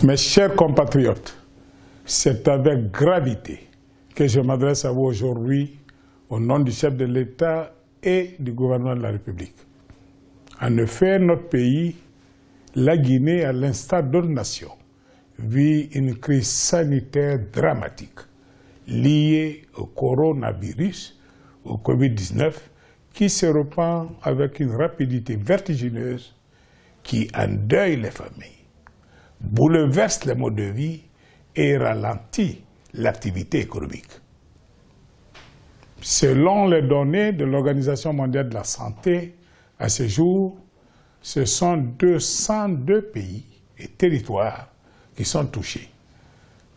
Mes chers compatriotes, c'est avec gravité que je m'adresse à vous aujourd'hui au nom du chef de l'État et du gouvernement de la République. En effet, notre pays, la Guinée, à l'instar d'autres nations, vit une crise sanitaire dramatique liée au coronavirus, au Covid-19, qui se répand avec une rapidité vertigineuse qui endeuille les familles, bouleverse les modes de vie et ralentit l'activité économique. Selon les données de l'Organisation mondiale de la santé, à ce jour, ce sont 202 pays et territoires qui sont touchés,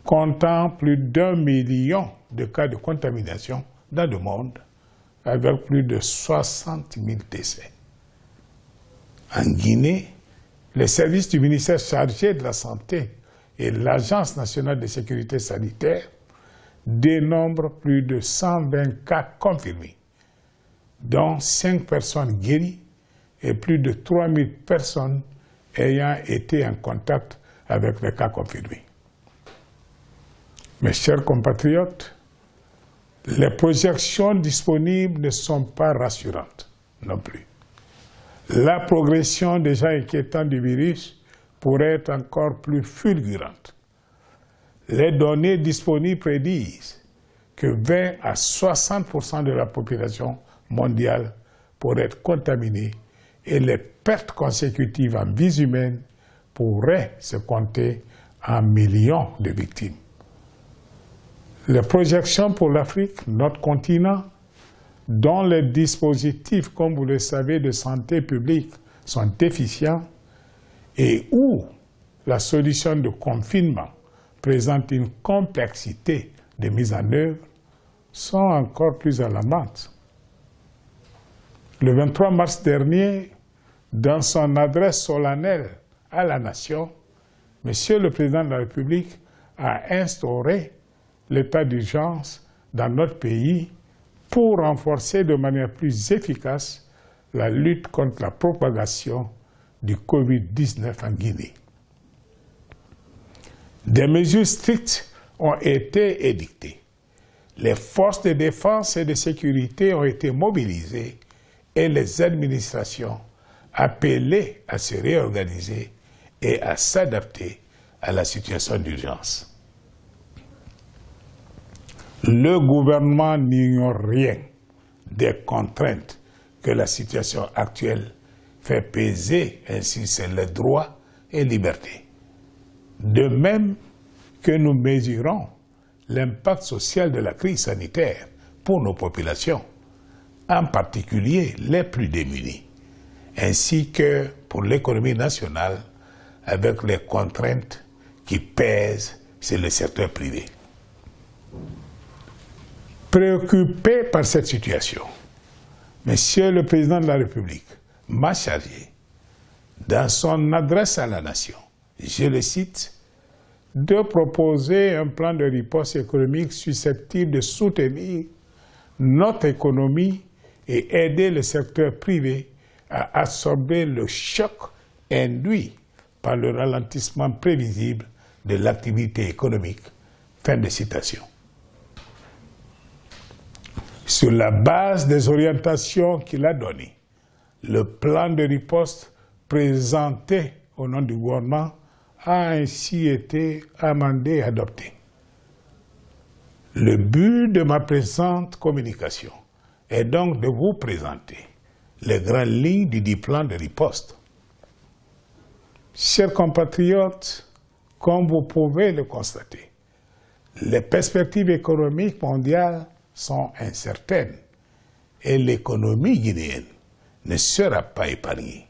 comptant plus d'1 million de cas de contamination dans le monde, avec plus de 60 000 décès. En Guinée, les services du ministère chargé de la Santé et l'Agence nationale de sécurité sanitaire dénombrent plus de 120 cas confirmés, dont 5 personnes guéries et plus de 3000 personnes ayant été en contact avec les cas confirmés. Mes chers compatriotes, les projections disponibles ne sont pas rassurantes non plus. La progression déjà inquiétante du virus pourrait être encore plus fulgurante. Les données disponibles prédisent que 20 à 60% de la population mondiale pourrait être contaminée et les pertes consécutives en vies humaines pourraient se compter en millions de victimes. Les projections pour l'Afrique, notre continent, dont les dispositifs, comme vous le savez, de santé publique sont déficients et où la solution de confinement présente une complexité de mise en œuvre, sont encore plus alarmantes. Le 23 mars dernier, dans son adresse solennelle à la Nation, Monsieur le Président de la République a instauré l'état d'urgence dans notre pays pour renforcer de manière plus efficace la lutte contre la propagation du Covid-19 en Guinée. Des mesures strictes ont été édictées. Les forces de défense et de sécurité ont été mobilisées et les administrations appelées à se réorganiser et à s'adapter à la situation d'urgence. Le gouvernement n'ignore rien des contraintes que la situation actuelle fait peser ainsi sur les droits et libertés. De même que nous mesurons l'impact social de la crise sanitaire pour nos populations, en particulier les plus démunis, ainsi que pour l'économie nationale avec les contraintes qui pèsent sur le secteur privé. Préoccupé par cette situation, Monsieur le Président de la République m'a chargé, dans son adresse à la Nation, je le cite, de proposer un plan de riposte économique susceptible de soutenir notre économie et aider le secteur privé à absorber le choc induit par le ralentissement prévisible de l'activité économique. Fin de citation. Sur la base des orientations qu'il a données, le plan de riposte présenté au nom du gouvernement a ainsi été amendé et adopté. Le but de ma présente communication est donc de vous présenter les grandes lignes du plan de riposte. Chers compatriotes, comme vous pouvez le constater, les perspectives économiques mondiales sont incertaines et l'économie guinéenne ne sera pas épargnée.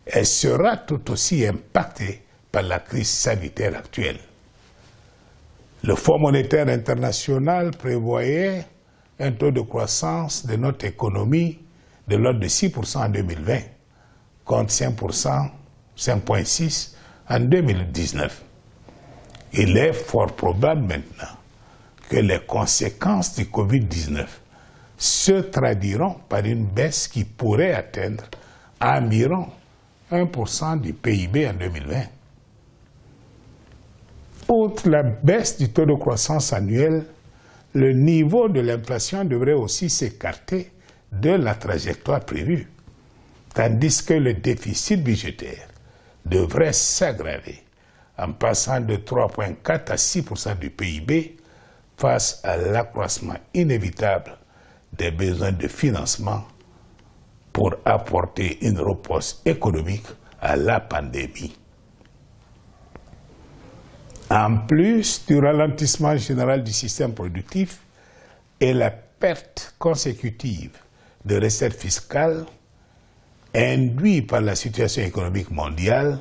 Elle sera tout aussi impactée par la crise sanitaire actuelle. Le Fonds monétaire international prévoyait un taux de croissance de notre économie de l'ordre de 6% en 2020, contre 5%, 5,6% en 2019. Il est fort probable maintenant que les conséquences du Covid-19 se traduiront par une baisse qui pourrait atteindre environ 1% du PIB en 2020. Outre la baisse du taux de croissance annuel, le niveau de l'inflation devrait aussi s'écarter de la trajectoire prévue, tandis que le déficit budgétaire devrait s'aggraver en passant de 3,4 à 6% du PIB face à l'accroissement inévitable des besoins de financement pour apporter une riposte économique à la pandémie. En plus du ralentissement général du système productif et la perte consécutive de recettes fiscales induite par la situation économique mondiale,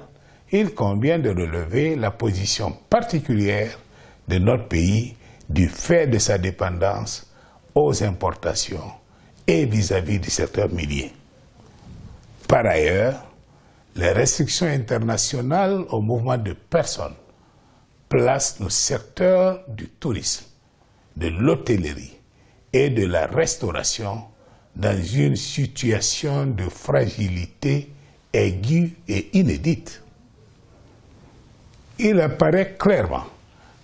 il convient de relever la position particulière de notre pays du fait de sa dépendance aux importations et vis-à-vis du secteur minier. Par ailleurs, les restrictions internationales au mouvement de personnes placent nos secteurs du tourisme, de l'hôtellerie et de la restauration dans une situation de fragilité aiguë et inédite. Il apparaît clairement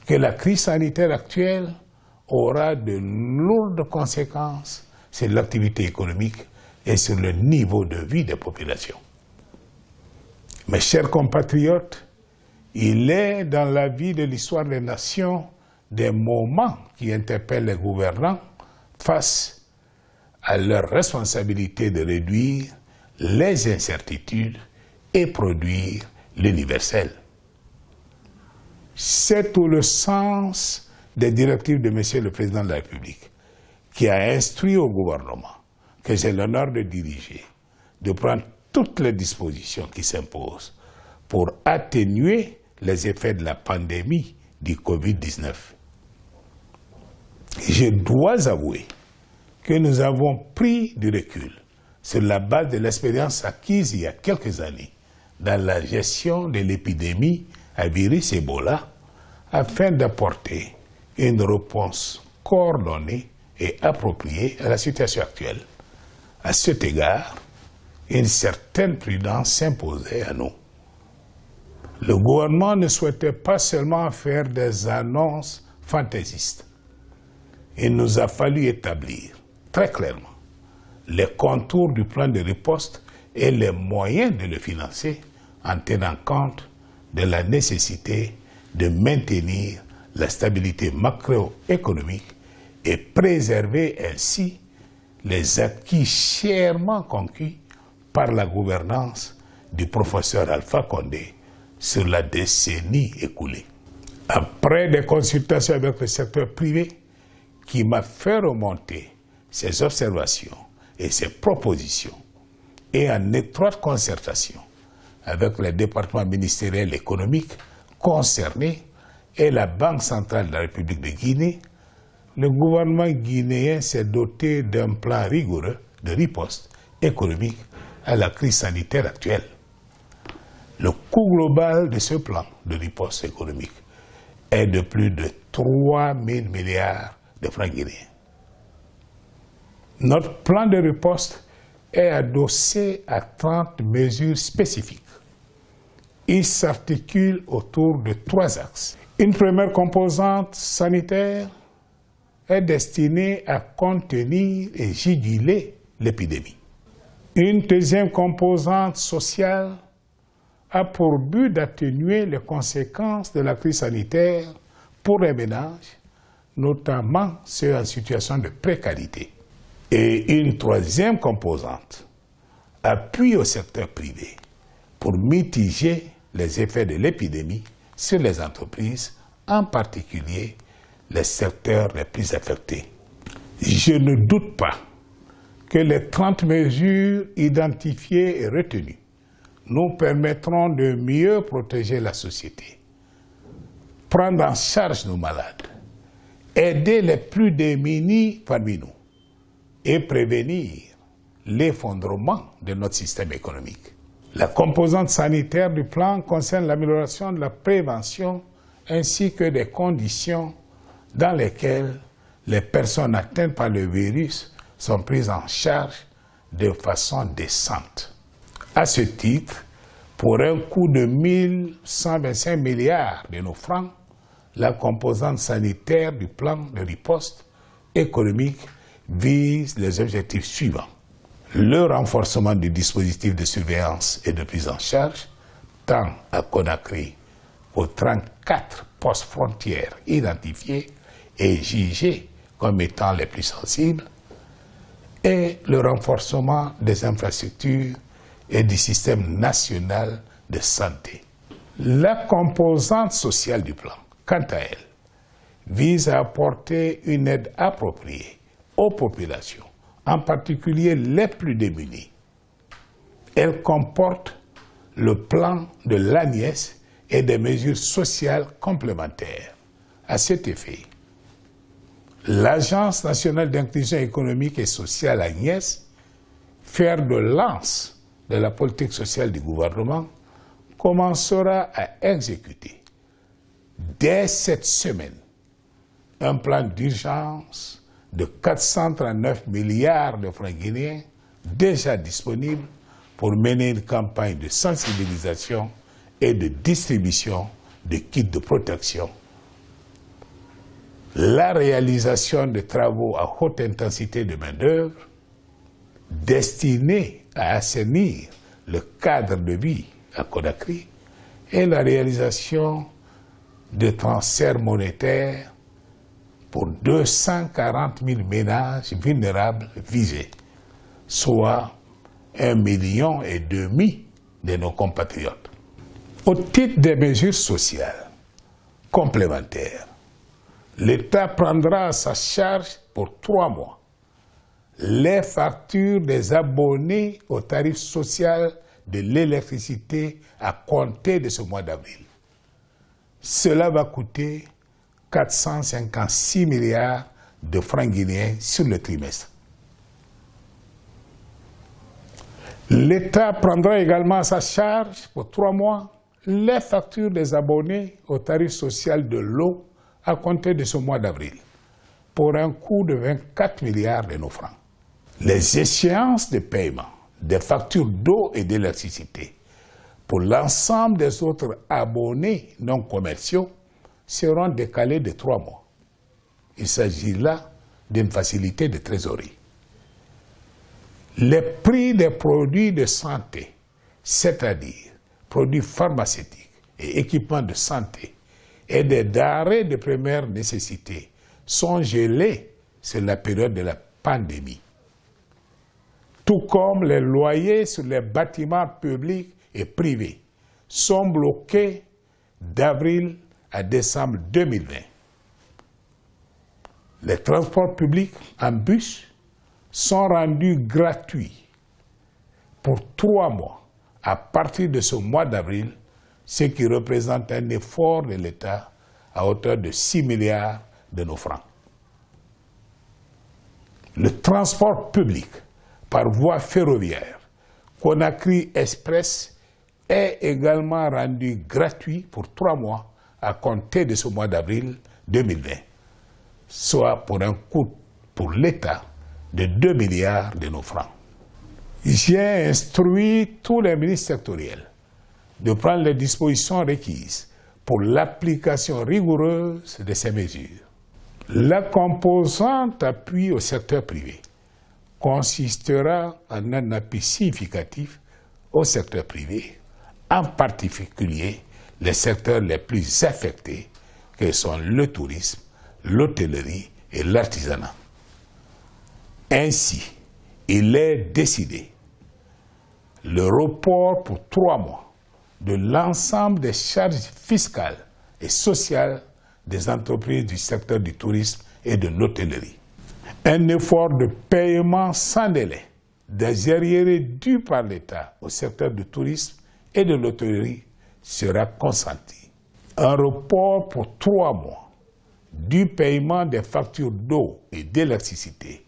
que la crise sanitaire actuelle aura de lourdes conséquences sur l'activité économique et sur le niveau de vie des populations. Mes chers compatriotes, il est dans la vie de l'histoire des nations des moments qui interpellent les gouvernants face à leur responsabilité de réduire les incertitudes et produire l'universel. C'est tout le sens des directives de M. le Président de la République, qui a instruit au gouvernement que j'ai l'honneur de diriger, de prendre toutes les dispositions qui s'imposent pour atténuer les effets de la pandémie du Covid-19. Je dois avouer que nous avons pris du recul sur la base de l'expérience acquise il y a quelques années dans la gestion de l'épidémie à virus Ebola afin d'apporter une réponse coordonnée et appropriée à la situation actuelle. À cet égard, une certaine prudence s'imposait à nous. Le gouvernement ne souhaitait pas seulement faire des annonces fantaisistes. Il nous a fallu établir très clairement les contours du plan de riposte et les moyens de le financer en tenant compte de la nécessité de maintenir la stabilité macroéconomique et préserver ainsi les acquis chèrement conquis par la gouvernance du professeur Alpha Condé sur la décennie écoulée. Après des consultations avec le secteur privé, qui m'a fait remonter ses observations et ses propositions, et en étroite concertation avec les départements ministériels économiques concernés et la Banque centrale de la République de Guinée, le gouvernement guinéen s'est doté d'un plan rigoureux de riposte économique à la crise sanitaire actuelle. Le coût global de ce plan de riposte économique est de plus de 3 000 milliards de francs guinéens. Notre plan de riposte est adossé à 30 mesures spécifiques. Il s'articule autour de 3 axes. Une première composante sanitaire est destinée à contenir et juguler l'épidémie. Une deuxième composante sociale a pour but d'atténuer les conséquences de la crise sanitaire pour les ménages, notamment ceux en situation de précarité. Et une troisième composante appuie au secteur privé pour mitiger les effets de l'épidémie sur les entreprises, en particulier les secteurs les plus affectés. Je ne doute pas que les 30 mesures identifiées et retenues nous permettront de mieux protéger la société, prendre en charge nos malades, aider les plus démunis parmi nous et prévenir l'effondrement de notre système économique. La composante sanitaire du plan concerne l'amélioration de la prévention ainsi que des conditions dans lesquelles les personnes atteintes par le virus sont prises en charge de façon décente. À ce titre, pour un coût de 1 125 milliards de nos francs, la composante sanitaire du plan de riposte économique vise les objectifs suivants. Le renforcement du dispositif de surveillance et de prise en charge, tant à Conakry aux 34 postes frontières identifiés et jugés comme étant les plus sensibles, et le renforcement des infrastructures et du système national de santé. La composante sociale du plan, quant à elle, vise à apporter une aide appropriée aux populations, en particulier les plus démunies. Elle comporte le plan de l'ANIES et des mesures sociales complémentaires. À cet effet, l'Agence nationale d'inclusion économique et sociale ANIES, fer de lance de la politique sociale du gouvernement, commencera à exécuter dès cette semaine un plan d'urgence de 439 milliards de francs guinéens déjà disponible pour mener une campagne de sensibilisation et de distribution de kits de protection, la réalisation de travaux à haute intensité de main-d'œuvre destinés à assainir le cadre de vie à Conakry et la réalisation de transferts monétaires pour 240 000 ménages vulnérables visés, soit 1,5 million de nos compatriotes. Au titre des mesures sociales complémentaires, l'État prendra à sa charge pour 3 mois les factures des abonnés au tarif social de l'électricité à compter de ce mois d'avril. Cela va coûter 456 milliards de francs guinéens sur le trimestre. L'État prendra également à sa charge pour 3 mois les factures des abonnés au tarif social de l'eau à compter de ce mois d'avril, pour un coût de 24 milliards de nos francs. Les échéances de paiement des factures d'eau et d'électricité pour l'ensemble des autres abonnés non commerciaux seront décalées de 3 mois. Il s'agit là d'une facilité de trésorerie. Les prix des produits de santé, c'est-à-dire produits pharmaceutiques et équipements de santé, et des denrées de première nécessité, sont gelés sur la période de la pandémie. Tout comme les loyers sur les bâtiments publics et privés sont bloqués d'avril à décembre 2020. Les transports publics en bus sont rendus gratuits pour 3 mois à partir de ce mois d'avril, ce qui représente un effort de l'État à hauteur de 6 milliards de nos francs. Le transport public par voie ferroviaire, Conakry Express, est également rendu gratuit pour 3 mois à compter de ce mois d'avril 2020, soit pour un coût pour l'État de 2 milliards de nos francs. J'ai instruit tous les ministres sectoriels de prendre les dispositions requises pour l'application rigoureuse de ces mesures. La composante appui au secteur privé consistera en un appui significatif au secteur privé, en particulier les secteurs les plus affectés que sont le tourisme, l'hôtellerie et l'artisanat. Ainsi, il est décidé le report pour 3 mois de l'ensemble des charges fiscales et sociales des entreprises du secteur du tourisme et de l'hôtellerie. Un effort de paiement sans délai des arriérés dus par l'État au secteur du tourisme et de l'hôtellerie sera consenti. Un report pour 3 mois du paiement des factures d'eau et d'électricité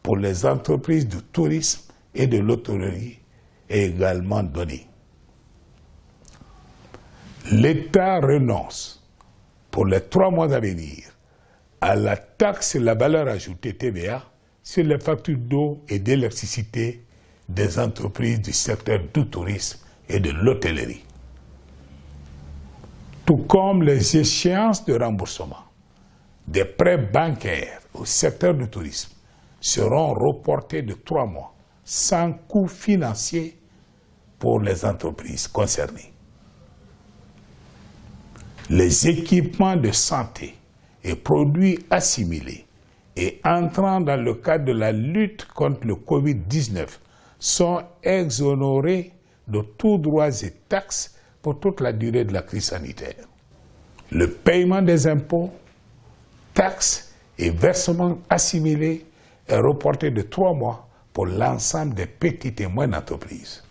pour les entreprises du tourisme et de l'hôtellerie est également donné. L'État renonce pour les 3 mois à venir à la taxe sur la valeur ajoutée TVA sur les factures d'eau et d'électricité des entreprises du secteur du tourisme et de l'hôtellerie. tout comme les échéances de remboursement des prêts bancaires au secteur du tourisme seront reportés de 3 mois sans coût financier pour les entreprises concernées. Les équipements de santé et produits assimilés et entrant dans le cadre de la lutte contre le Covid-19 sont exonérés de tous droits et taxes pour toute la durée de la crise sanitaire. Le paiement des impôts, taxes et versements assimilés est reporté de 3 mois pour l'ensemble des petites et moyennes entreprises.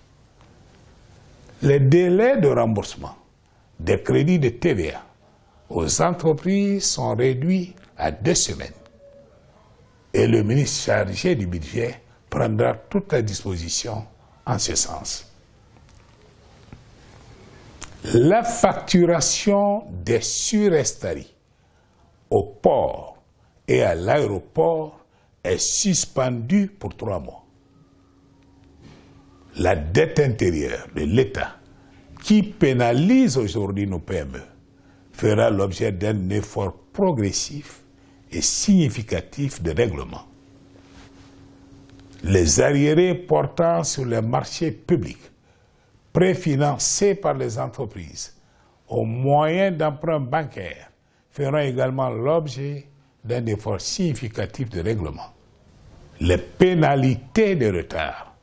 Les délais de remboursement des crédits de TVA aux entreprises sont réduits à 2 semaines et le ministre chargé du budget prendra toutes les dispositions en ce sens. La facturation des surestaries au port et à l'aéroport est suspendue pour 3 mois. La dette intérieure de l'État, qui pénalise aujourd'hui nos PME, fera l'objet d'un effort progressif et significatif de règlement. Les arriérés portant sur les marchés publics, préfinancés par les entreprises, au moyen d'emprunts bancaires, feront également l'objet d'un effort significatif de règlement. Les pénalités de retard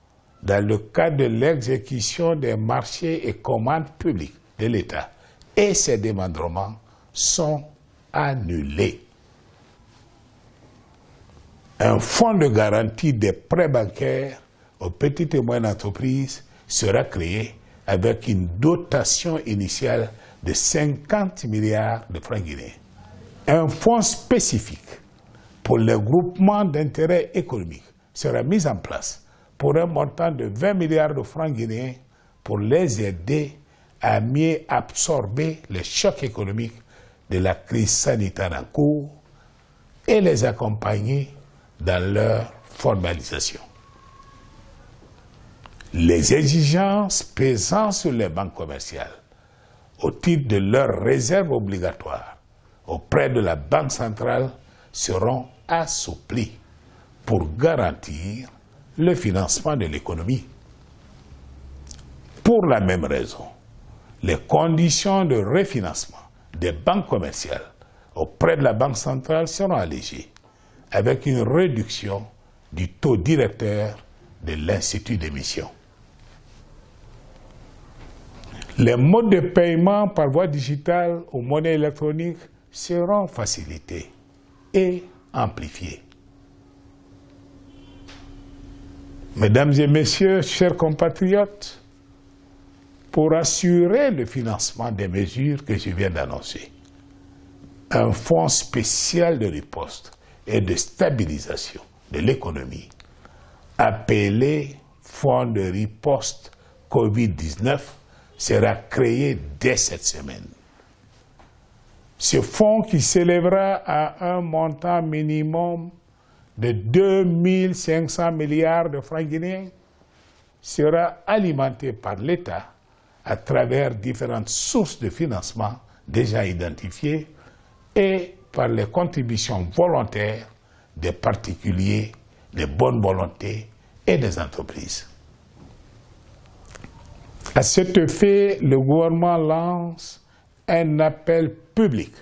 dans le cadre de l'exécution des marchés et commandes publiques de l'État et ses démembrements sont annulés. Un fonds de garantie des prêts bancaires aux petites et moyennes entreprises sera créé avec une dotation initiale de 50 milliards de francs guinéens. Un fonds spécifique pour les groupements d'intérêt économique sera mis en place pour un montant de 20 milliards de francs guinéens pour les aider à mieux absorber les chocs économiques de la crise sanitaire en cours et les accompagner dans leur formalisation. Les exigences pesant sur les banques commerciales au titre de leurs réserves obligatoires auprès de la Banque centrale seront assouplies pour garantir le financement de l'économie. Pour la même raison, les conditions de refinancement des banques commerciales auprès de la Banque centrale seront allégées avec une réduction du taux directeur de l'Institut d'émission. Les modes de paiement par voie digitale ou monnaie électronique seront facilités et amplifiés. Mesdames et messieurs, chers compatriotes, pour assurer le financement des mesures que je viens d'annoncer, un fonds spécial de riposte et de stabilisation de l'économie, appelé Fonds de riposte Covid-19, sera créé dès cette semaine. Ce fonds, qui s'élèvera à un montant minimum de 2 500 milliards de francs guinéens, sera alimenté par l'État à travers différentes sources de financement déjà identifiées et par les contributions volontaires des particuliers, des bonnes volontés et des entreprises. À cet effet, le gouvernement lance un appel public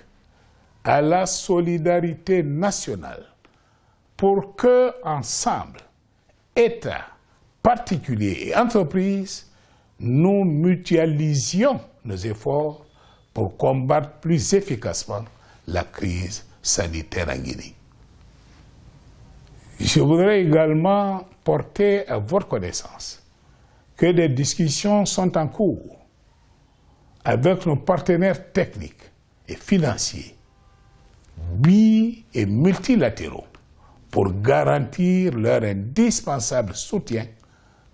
à la solidarité nationale pour que, ensemble, État, particuliers et entreprises, nous mutualisions nos efforts pour combattre plus efficacement la crise sanitaire en Guinée. Je voudrais également porter à votre connaissance que des discussions sont en cours avec nos partenaires techniques et financiers, bi- et multilatéraux, pour garantir leur indispensable soutien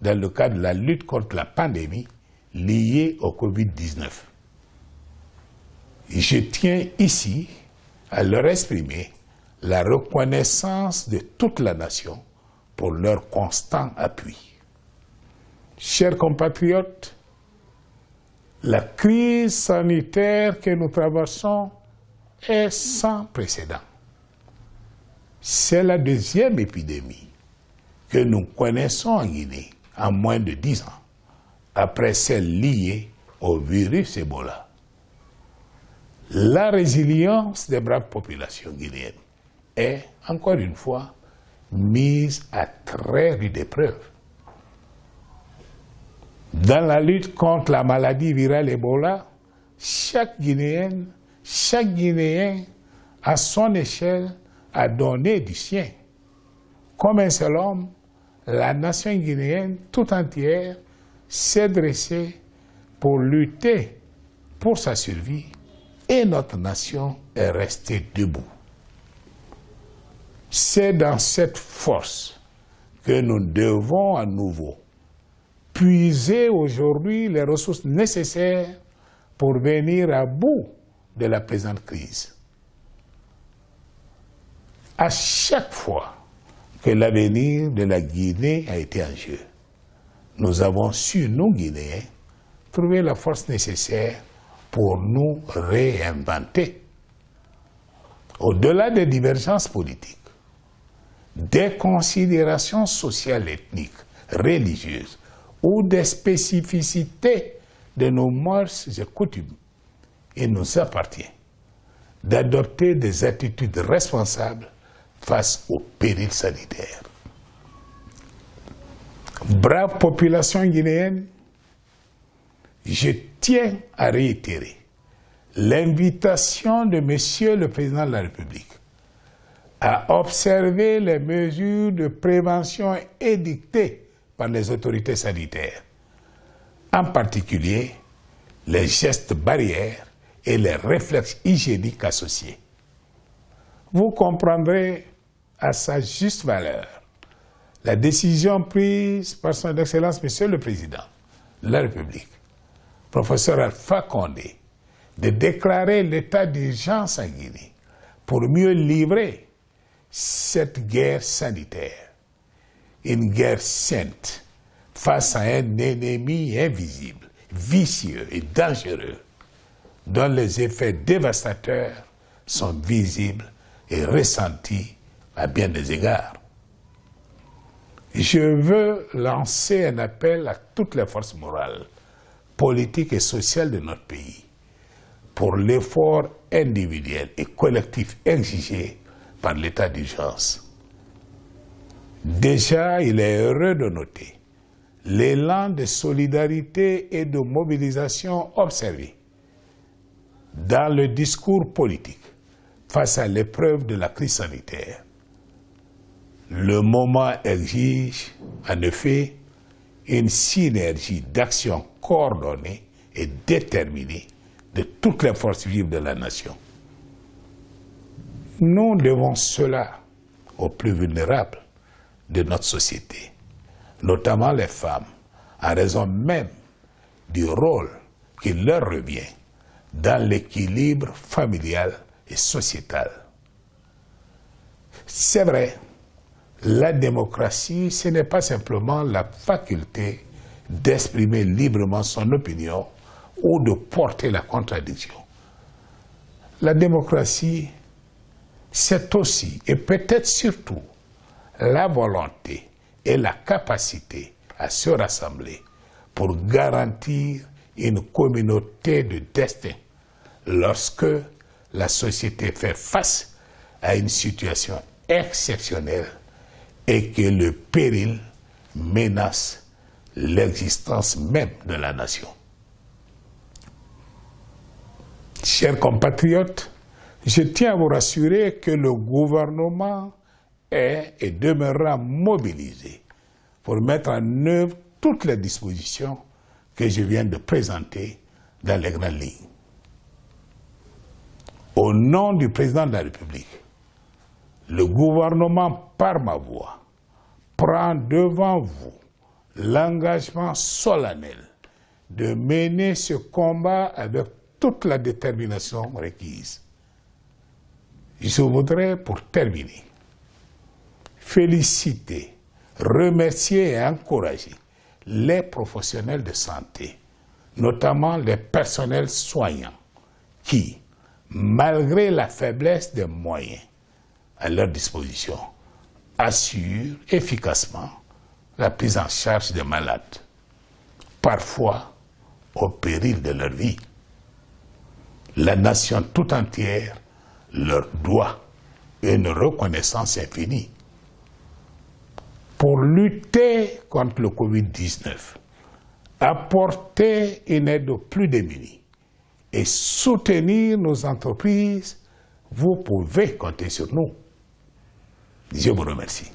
dans le cadre de la lutte contre la pandémie liée au Covid-19. Je tiens ici à leur exprimer la reconnaissance de toute la nation pour leur constant appui. Chers compatriotes, La crise sanitaire que nous traversons est sans précédent. C'est la deuxième épidémie que nous connaissons en Guinée en moins de 10 ans, après celle liée au virus Ebola. La résilience des braves populations guinéennes est, encore une fois, mise à très rude épreuve. Dans la lutte contre la maladie virale Ebola, chaque Guinéen, à son échelle, a donné du sien. Comme un seul homme, la nation guinéenne tout entière s'est dressée pour lutter pour sa survie et notre nation est restée debout. C'est dans cette force que nous devons à nouveau puiser aujourd'hui les ressources nécessaires pour venir à bout de la présente crise. À chaque fois que l'avenir de la Guinée a été en jeu, nous avons su, nous Guinéens, trouver la force nécessaire pour nous réinventer. Au-delà des divergences politiques, des considérations sociales, ethniques, religieuses ou des spécificités de nos mœurs et coutumes, il nous appartient d'adopter des attitudes responsables face aux périls sanitaires. Brave population guinéenne, je tiens à réitérer l'invitation de Monsieur le Président de la République à observer les mesures de prévention édictées par les autorités sanitaires, en particulier les gestes barrières et les réflexes hygiéniques associés. Vous comprendrez à sa juste valeur la décision prise par son Excellence Monsieur le Président de la République, professeur Alpha Condé, de déclarer l'état d'urgence en Guinée pour mieux livrer cette guerre sanitaire, une guerre sainte face à un ennemi invisible, vicieux et dangereux, dont les effets dévastateurs sont visibles et ressentis à bien des égards. Je veux lancer un appel à toutes les forces morales, politiques et sociales de notre pays pour l'effort individuel et collectif exigé par l'état d'urgence. Déjà, il est heureux de noter l'élan de solidarité et de mobilisation observé dans le discours politique face à l'épreuve de la crise sanitaire. Le moment exige, en effet, une synergie d'action coordonnée et déterminée de toutes les forces vives de la nation. Nous devons cela aux plus vulnérables de notre société, notamment les femmes, en raison même du rôle qui leur revient dans l'équilibre familial et sociétal. C'est vrai, la démocratie, ce n'est pas simplement la faculté d'exprimer librement son opinion ou de porter la contradiction. La démocratie, c'est aussi et peut-être surtout la volonté et la capacité à se rassembler pour garantir une communauté de destin lorsque la société fait face à une situation exceptionnelle et que le péril menace l'existence même de la nation. Chers compatriotes, je tiens à vous rassurer que le gouvernement est et demeurera mobilisé pour mettre en œuvre toutes les dispositions que je viens de présenter dans les grandes lignes. Au nom du président de la République, le gouvernement, par ma voix, prend devant vous l'engagement solennel de mener ce combat avec toute la détermination requise. Je voudrais, pour terminer, féliciter, remercier et encourager les professionnels de santé notamment les personnels soignants, qui, malgré la faiblesse des moyens à leur disposition, assurent efficacement la prise en charge des malades, parfois au péril de leur vie. La nation tout entière leur doit une reconnaissance infinie. Pour lutter contre le Covid-19, apporter une aide aux plus démunis et soutenir nos entreprises, vous pouvez compter sur nous. Je vous remercie.